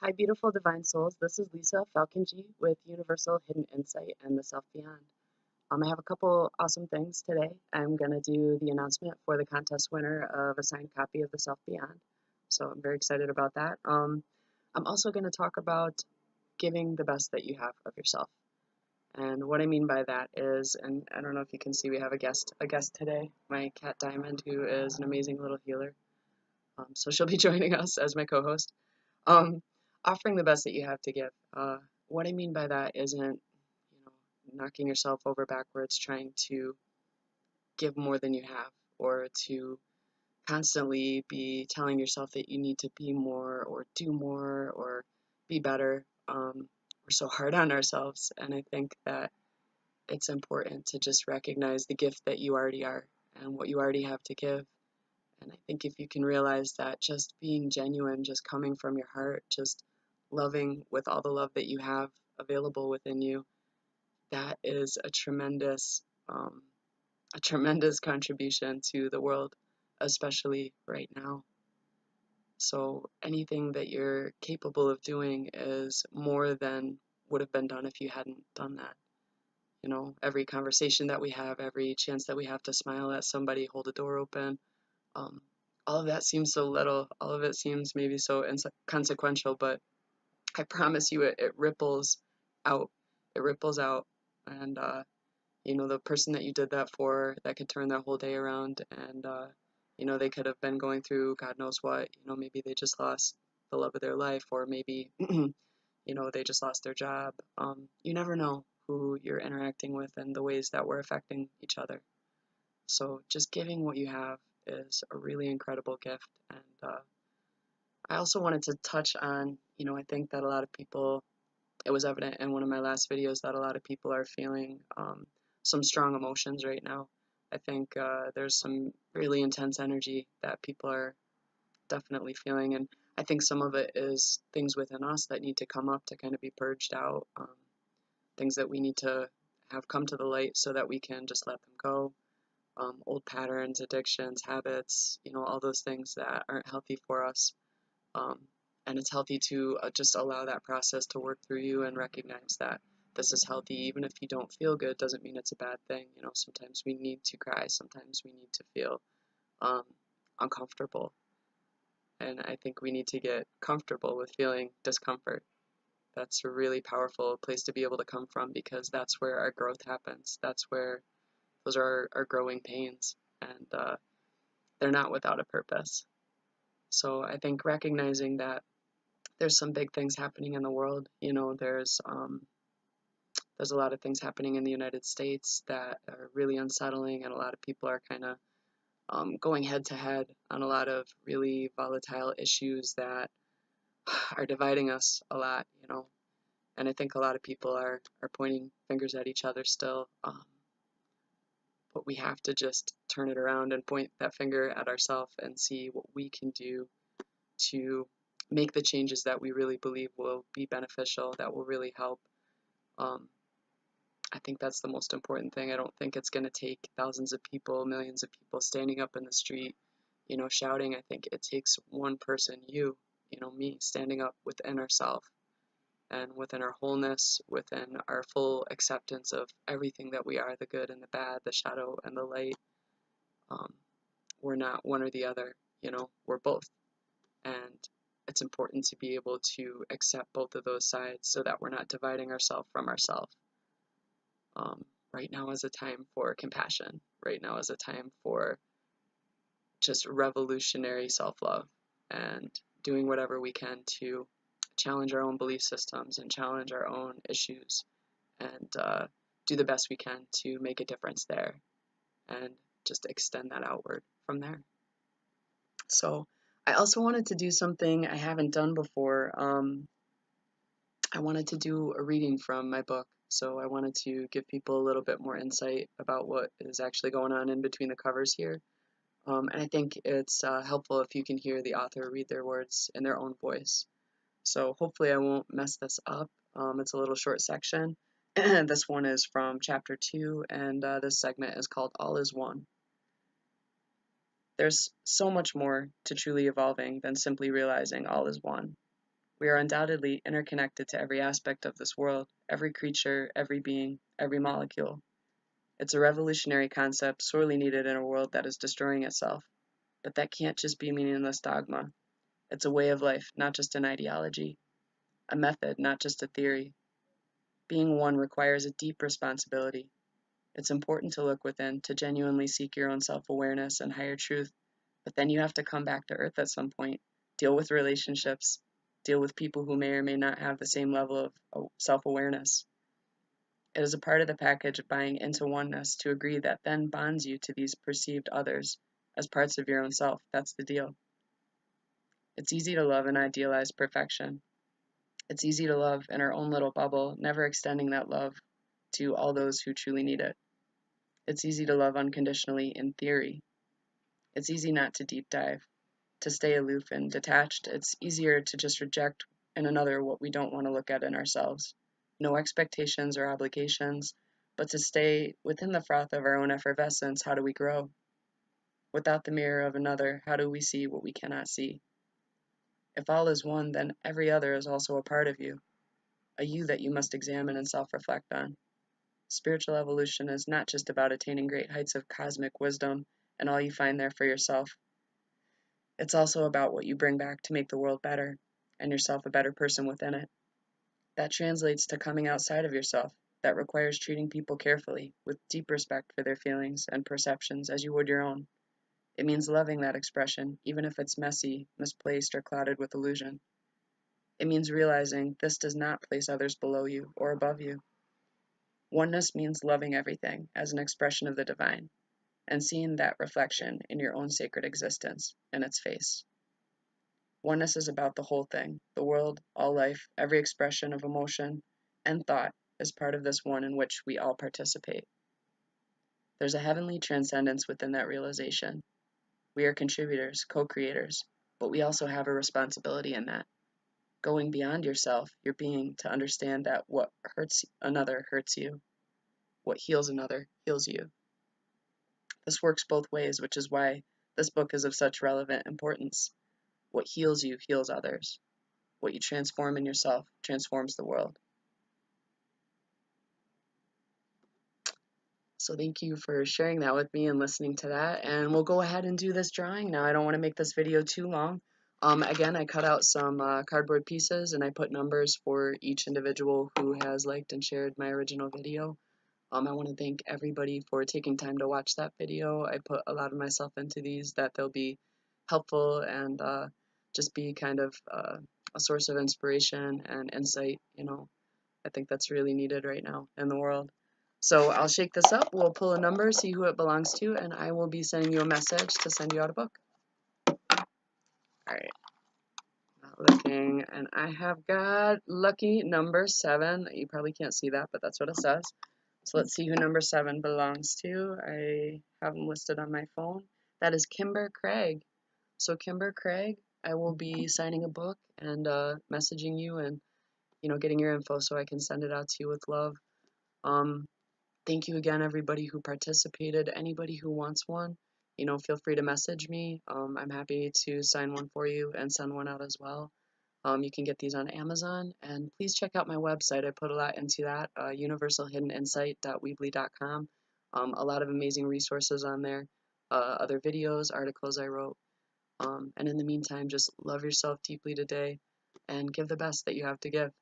Hi, beautiful divine souls. This is Lisa Falconji with Universal Hidden Insight and the Self Beyond. I have a couple awesome things today. I'm going to do the announcement for the contest winner of a signed copy of the Self Beyond. So I'm very excited about that. I'm also going to talk about giving the best that you have of yourself. And what I mean by that is, and I don't know if you can see, we have a guest today, my cat Diamond, who is an amazing little healer. So she'll be joining us as my co-host. Um, Offering the best that you have to give. What I mean by that isn't, knocking yourself over backwards, trying to give more than you have, or to constantly be telling yourself that you need to be more, or do more, or be better. We're so hard on ourselves, and I think that it's important to just recognize the gift that you already are and what you already have to give. And I think if you can realize that just being genuine, just coming from your heart, just loving with all the love that you have available within you, that is um, a tremendous contribution to the world, especially right now. So anything that you're capable of doing is more than would have been done if you hadn't done that. Every conversation that we have, every chance that we have to smile at somebody, hold a door open, um, all of that seems so little. All of it seems maybe so inconsequential, but I promise you, it ripples out. It ripples out, and the person that you did that for, that could turn their whole day around, and they could have been going through God knows what. Maybe they just lost the love of their life, or maybe they just lost their job. You never know who you're interacting with and the ways that we're affecting each other. So just giving what you have is a really incredible gift. And I also wanted to touch on, I think that a lot of people, it was evident in one of my last videos that a lot of people are feeling some strong emotions right now. I think there's some really intense energy that people are definitely feeling. And I think some of it is things within us that need to come up to kind of be purged out, things that we need to have come to the light so that we can just let them go. Old patterns, addictions, habits, all those things that aren't healthy for us. Um, and it's healthy to just allow that process to work through you and recognize that this is healthy. Even if you don't feel good, doesn't mean it's a bad thing. Sometimes we need to cry, sometimes we need to feel um, uncomfortable. And I think we need to get comfortable with feeling discomfort. That's a really powerful place to be able to come from because that's where our growth happens. That's where those are our growing pains. And they're not without a purpose. So I think recognizing that there's some big things happening in the world. There's a lot of things happening in the United States that are really unsettling, and a lot of people are kind of going head to head on a lot of really volatile issues that are dividing us a lot. And I think a lot of people are pointing fingers at each other still. But we have to just turn it around and point that finger at ourselves and see what we can do to make the changes that we really believe will be beneficial, that will really help. Um, I think that's the most important thing. I don't think it's going to take thousands of people, millions of people standing up in the street, shouting. I think it takes one person, me, standing up within ourselves and within our wholeness, within our full acceptance of everything that we are, the good and the bad, the shadow and the light. Um, we're not one or the other, we're both. And it's important to be able to accept both of those sides so that we're not dividing ourselves from ourselves. Right now is a time for compassion. Right now is a time for just revolutionary self-love and doing whatever we can to challenge our own belief systems and challenge our own issues and do the best we can to make a difference there and just extend that outward from there. So I also wanted to do something I haven't done before. I wanted to do a reading from my book. So I wanted to give people a little bit more insight about what is actually going on in between the covers here. And I think it's helpful if you can hear the author read their words in their own voice. So hopefully I won't mess this up. It's a little short section. This one is from chapter 2, and this segment is called All is One. There's so much more to truly evolving than simply realizing all is one. We are undoubtedly interconnected to every aspect of this world, every creature, every being, every molecule. It's a revolutionary concept sorely needed in a world that is destroying itself. But that can't just be meaningless dogma. It's a way of life, not just an ideology. A method, not just a theory. Being one requires a deep responsibility. It's important to look within, to genuinely seek your own self-awareness and higher truth, but then you have to come back to earth at some point, deal with relationships, deal with people who may or may not have the same level of self-awareness. It is a part of the package of buying into oneness to agree that then bonds you to these perceived others as parts of your own self. That's the deal. It's easy to love and idealize perfection. It's easy to love in our own little bubble, never extending that love to all those who truly need it. It's easy to love unconditionally in theory. It's easy not to deep dive, to stay aloof and detached. It's easier to just reject in another what we don't want to look at in ourselves. No expectations or obligations, but to stay within the froth of our own effervescence. How do we grow? Without the mirror of another, how do we see what we cannot see? If all is one, then every other is also a part of you, a you that you must examine and self-reflect on. Spiritual evolution is not just about attaining great heights of cosmic wisdom and all you find there for yourself. It's also about what you bring back to make the world better and yourself a better person within it. That translates to coming outside of yourself. That requires treating people carefully, with deep respect for their feelings and perceptions as you would your own. It means loving that expression, even if it's messy, misplaced, or clouded with illusion. It means realizing this does not place others below you or above you. Oneness means loving everything as an expression of the divine, and seeing that reflection in your own sacred existence in its face. Oneness is about the whole thing, the world, all life, every expression of emotion and thought is part of this one in which we all participate. There's a heavenly transcendence within that realization. We are contributors, co-creators, but we also have a responsibility in that. Going beyond yourself, your being, to understand that what hurts another hurts you. What heals another heals you. This works both ways, which is why this book is of such relevant importance. What heals you heals others. What you transform in yourself transforms the world. So thank you for sharing that with me and listening to that. And we'll go ahead and do this drawing now. I don't want to make this video too long. Again, I cut out some cardboard pieces and I put numbers for each individual who has liked and shared my original video. I want to thank everybody for taking time to watch that video. I put a lot of myself into these, that they'll be helpful and just be kind of a source of inspiration and insight. I think that's really needed right now in the world. So I'll shake this up, we'll pull a number, see who it belongs to, and I will be sending you a message to send you out a book. Alright, looking, and I have got lucky number 7. You probably can't see that, but that's what it says. So let's see who number 7 belongs to. I have them listed on my phone. That is Kimber Craig. So Kimber Craig, I will be signing a book and messaging you and getting your info so I can send it out to you with love. Thank you again, everybody who participated. Anybody who wants one, feel free to message me. I'm happy to sign one for you and send one out as well. You can get these on Amazon, and please check out my website. I put a lot into that, universalhiddeninsight.weebly.com. A lot of amazing resources on there, other videos, articles I wrote. And in the meantime, just love yourself deeply today and give the best that you have to give.